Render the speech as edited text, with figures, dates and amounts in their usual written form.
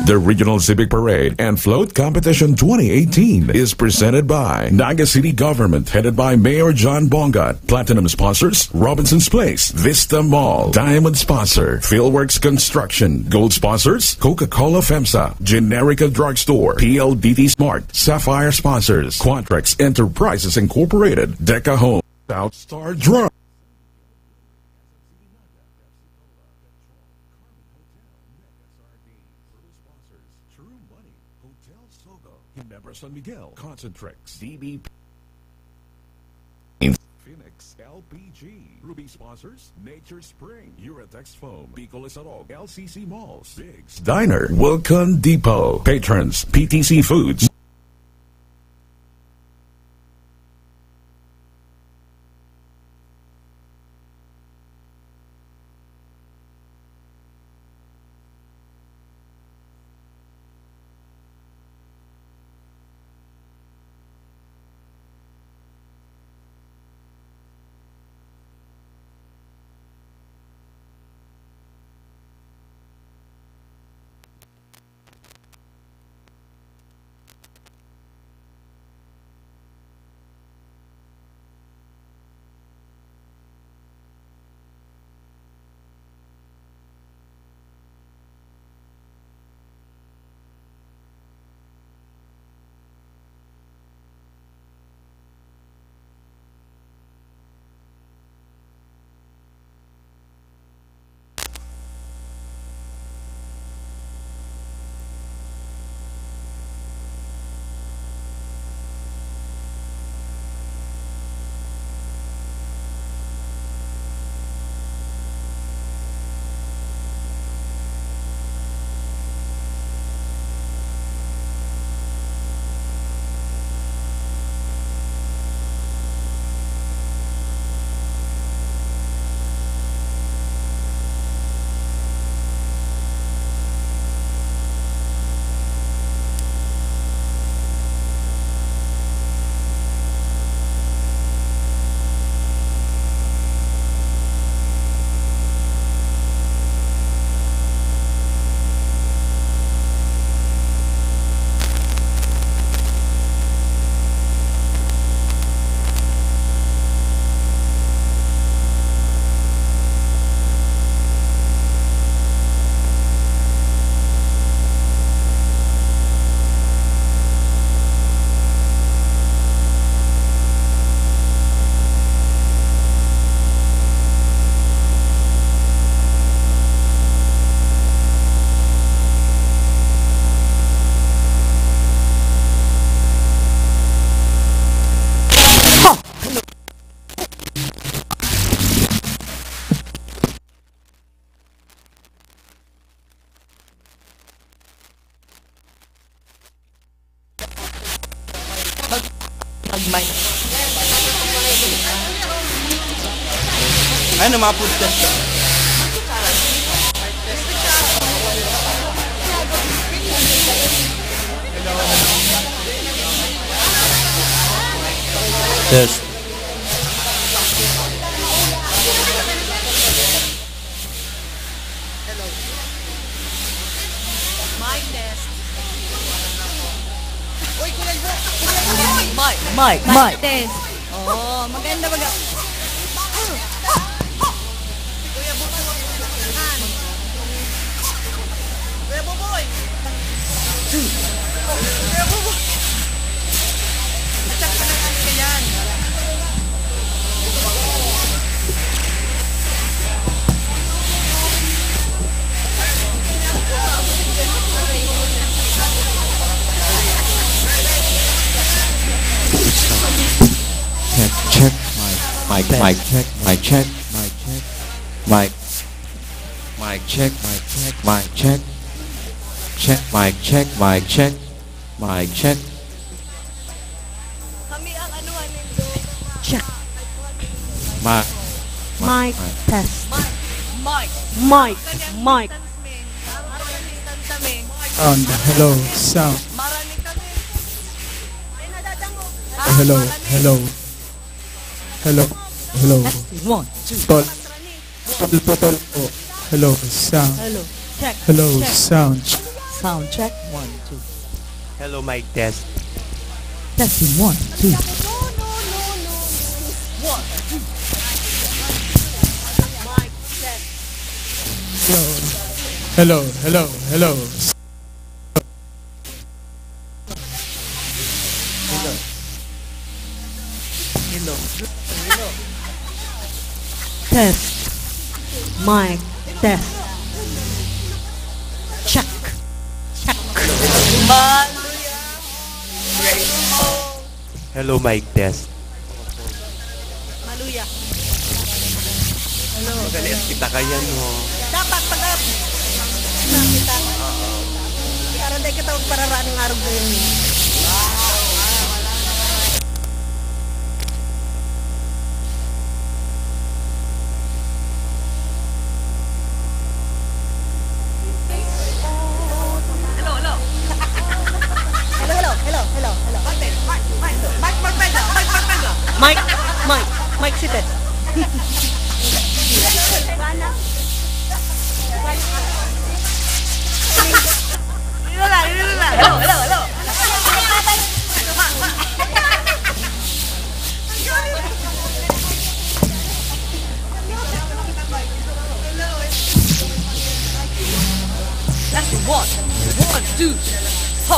The Regional Civic Parade and Float Competition 2018 is presented by Naga City Government, headed by Mayor John Bongat. Platinum sponsors, Robinson's Place, Vista Mall. Diamond sponsor, Philworks Construction. Gold sponsors, Coca-Cola FEMSA, Generica Drugstore, PLDT Smart. Sapphire sponsors, Quantrex Enterprises Incorporated, Deca Home, Southstar Drug. San Miguel, Concentrix, DB, Phoenix, LPG, Ruby sponsors, Nature Spring, Uratex Foam, Bicol Isarog, LCC Malls, Biggs Diner, Wilcon Depot, Patrons, PTC Foods. Ano ma-podcast ka? Yes. Mike. Test. Oh, maganda. Kuya Boboy! Kuya Boboy! Atak ka na ka yan. Check. Mic check. Kami ang anuhan nito. Check. Mic Test. Mike. Sound. Hello. Sound. Hello. One, two. Tol. Oh. Hello. Sound. Hello. Check. Hello. Sound. Sound check. 1, 2. Hello, mic test. Testing. 1, 2. Hello, hello, hello. Test. Mic test. Check. Check. Hello, mic test. Maluya. Magalit kita kaya, no? Dapat pag nakita. Karon day kita pararaan ng araw ko yun. Hello. Mike, seated. Hello. That's one, two, ha.